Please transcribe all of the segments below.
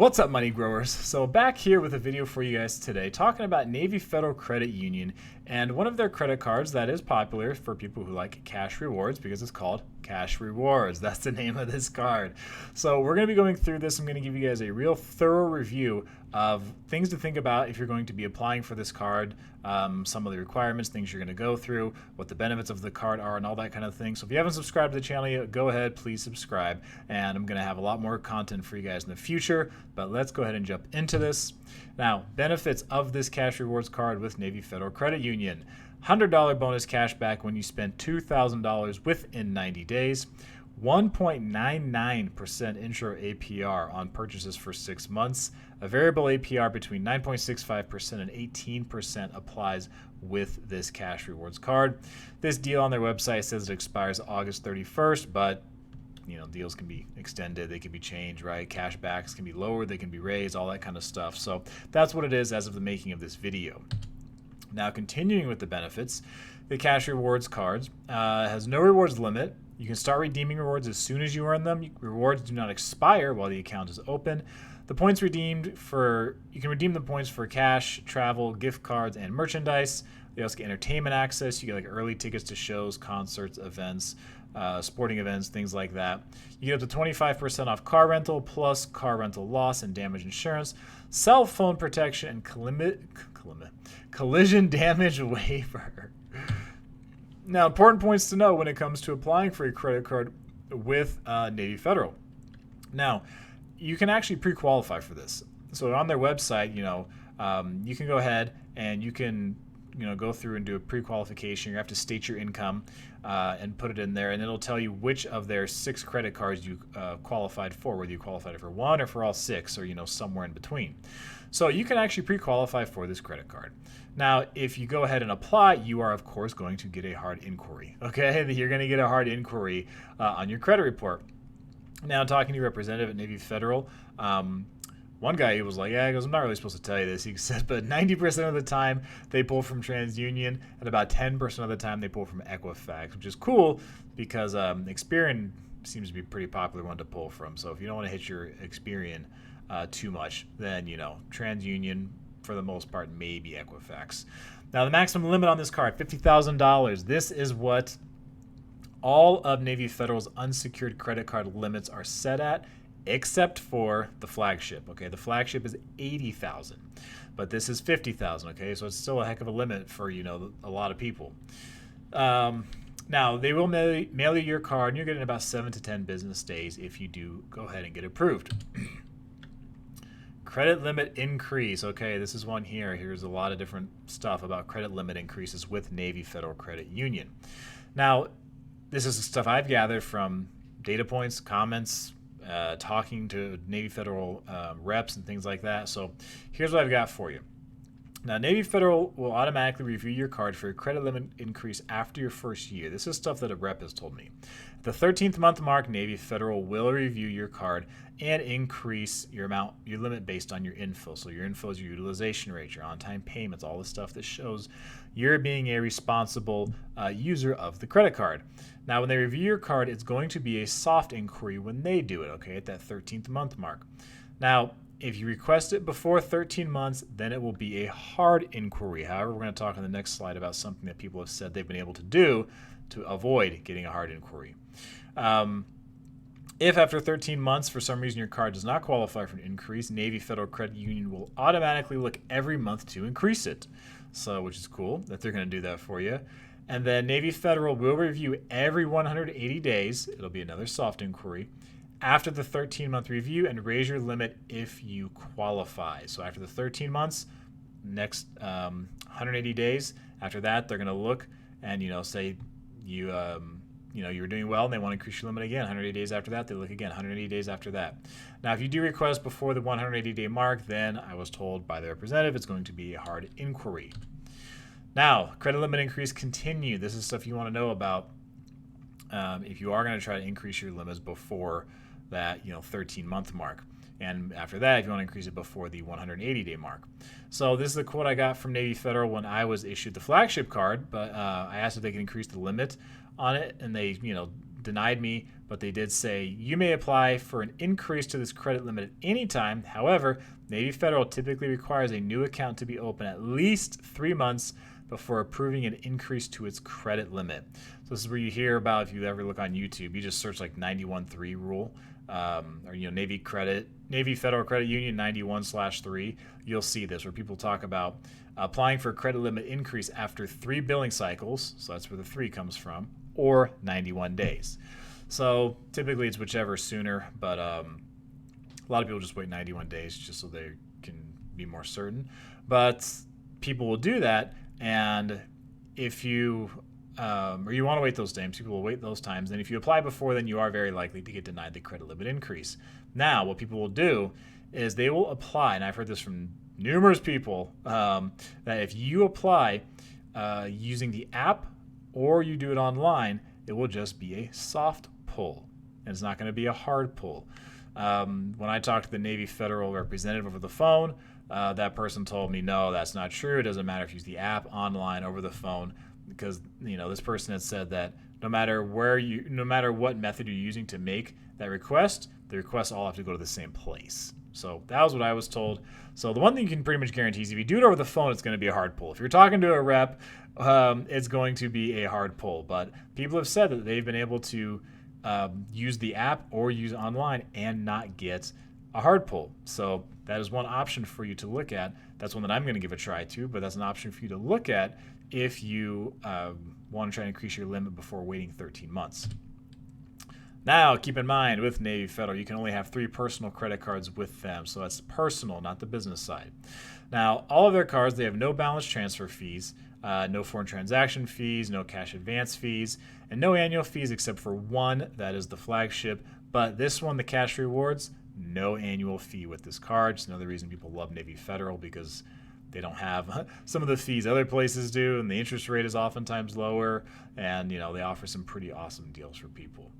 What's up, money growers? So back here with a video for you guys today talking about Navy Federal Credit Union and one of their credit cards that is popular for people who like cash rewards because it's called Cash Rewards. That's the name of this card. So we're going to be going through this. I'm going to give you guys a real thorough review of things to think about if you're going to be applying for this card, some of the requirements, things you're going to go through, what the benefits of the card are, and all that kind of thing. So if you haven't subscribed to the channel yet, go ahead, please subscribe. And I'm going to have a lot more content for you guys in the future, but let's go ahead and jump into this. Now, benefits of this Cash Rewards card with Navy Federal Credit Union. $100 bonus cash back when you spend $2,000 within 90 days. 1.99% intro APR on purchases for 6 months. A variable APR between 9.65% and 18% applies with this Cash Rewards card. This deal on their website says it expires August 31st, but deals can be extended, they can be changed, right? Cash backs can be lowered, they can be raised, all that kind of stuff. So that's what it is as of the making of this video. Now, continuing with the benefits, the Cash Rewards cards has no rewards limit. You can start redeeming rewards as soon as you earn them. Rewards do not expire while the account is open. The points redeemed you can redeem the points for cash, travel, gift cards, and merchandise. They also get entertainment access. You get like early tickets to shows, concerts, events, sporting events, things like that. You get up to 25% off car rental plus car rental loss and damage insurance, cell phone protection, and collision damage waiver. Now, important points to know when it comes to applying for a credit card with Navy Federal. Now, you can actually pre-qualify for this. So on their website, you can go ahead and you can go through and do a pre-qualification. You have to state your income and put it in there, and it'll tell you which of their 6 credit cards you qualified for, whether you qualified for one or for all 6, or somewhere in between. So you can actually pre-qualify for this credit card. Now, if you go ahead and apply, you are of course going to get a hard inquiry. Okay, you're going to get a hard inquiry on your credit report. Now, talking to your representative at Navy Federal, one guy, he was like, he goes, I'm not really supposed to tell you this. He said, but 90% of the time they pull from TransUnion, and about 10% of the time they pull from Equifax, which is cool because Experian seems to be a pretty popular one to pull from. So if you don't want to hit your Experian too much, then, TransUnion, for the most part, maybe Equifax. Now, the maximum limit on this card, $50,000. This is what all of Navy Federal's unsecured credit card limits are set at, except for the flagship. Okay, the flagship is $80,000, but this is $50,000. Okay, so it's still a heck of a limit for a lot of people. Now, they will mail you your card, and you're getting about 7 to 10 business days if you do go ahead and get approved. Credit limit increase. Okay, this is one here. Here's a lot of different stuff about credit limit increases with Navy Federal Credit Union. Now, this is stuff I've gathered from data points, comments, talking to Navy Federal reps and things like that. So here's what I've got for you. Now, Navy Federal will automatically review your card for a credit limit increase after your first year. This is stuff that a rep has told me. At the 13th month mark, Navy Federal will review your card and increase your limit based on your info. So your info is your utilization rate, your on-time payments, all the stuff that shows you're being a responsible user of the credit card. Now, when they review your card, it's going to be a soft inquiry when they do it, okay, at that 13th month mark. Now, if you request it before 13 months, then it will be a hard inquiry. However, we're going to talk on the next slide about something that people have said they've been able to do to avoid getting a hard inquiry. If after 13 months, for some reason, your card does not qualify for an increase, Navy Federal Credit Union will automatically look every month to increase it. So, which is cool that they're going to do that for you. And then Navy Federal will review every 180 days. It'll be another soft inquiry after the 13-month review and raise your limit if you qualify. So after the 13 months, next 180 days, after that, they're going to look and, say you were doing well and they want to increase your limit again. 180 days after that, they look again. 180 days after that. Now, if you do request before the 180-day mark, then I was told by the representative it's going to be a hard inquiry. Now, credit limit increase continue. This is stuff you want to know about if you are going to try to increase your limits before that 13-month mark. And after that, if you want to increase it before the 180-day mark. So this is the quote I got from Navy Federal when I was issued the flagship card, but I asked if they could increase the limit on it, and they denied me, but they did say you may apply for an increase to this credit limit at any time. However, Navy Federal typically requires a new account to be open at least 3 months before approving an increase to its credit limit. So this is where you hear about, if you ever look on YouTube, you just search like 91.3 rule, or Navy Federal Credit Union 91/3. You'll see this where people talk about applying for a credit limit increase after 3 billing cycles. So that's where the 3 comes from, or 91 days. So typically it's whichever sooner, but a lot of people just wait 91 days just so they can be more certain. But people will do that, and if you or you want to wait those times, people will wait those times. And if you apply before, then you are very likely to get denied the credit limit increase. Now, what people will do is they will apply, and I've heard this from numerous people, that if you apply using the app or you do it online, it will just be a soft pull, and it's not going to be a hard pull. When I talked to the Navy Federal representative over the phone, that person told me, no, that's not true. It doesn't matter if you use the app, online, over the phone, because this person had said that no matter what method you're using to make that request, the requests all have to go to the same place. So that was what I was told. So the one thing you can pretty much guarantee is if you do it over the phone, it's going to be a hard pull. If you're talking to a rep, it's going to be a hard pull. But people have said that they've been able to use the app or use online and not get a hard pull. So that is one option for you to look at. That's one that I'm going to give a try to, but that's an option for you to look at if you want to try and increase your limit before waiting 13 months. Now, keep in mind, with Navy Federal, you can only have 3 personal credit cards with them. So that's personal, not the business side. Now, all of their cards, they have no balance transfer fees, no foreign transaction fees, no cash advance fees, and no annual fees except for one, that is the flagship. But this one, the cash rewards, no annual fee with this card. Just another reason people love Navy Federal, because they don't have some of the fees other places do, and the interest rate is oftentimes lower, and they offer some pretty awesome deals for people.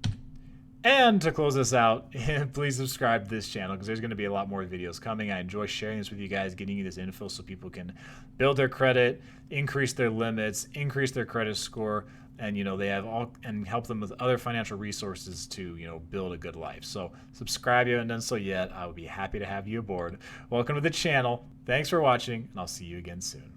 And to close this out, please subscribe to this channel, because there's going to be a lot more videos coming. I enjoy sharing this with you guys, getting you this info so people can build their credit, increase their limits, increase their credit score, and they have and help them with other financial resources to build a good life. So subscribe if you haven't done so yet. I would be happy to have you aboard. Welcome to the channel. Thanks for watching, and I'll see you again soon.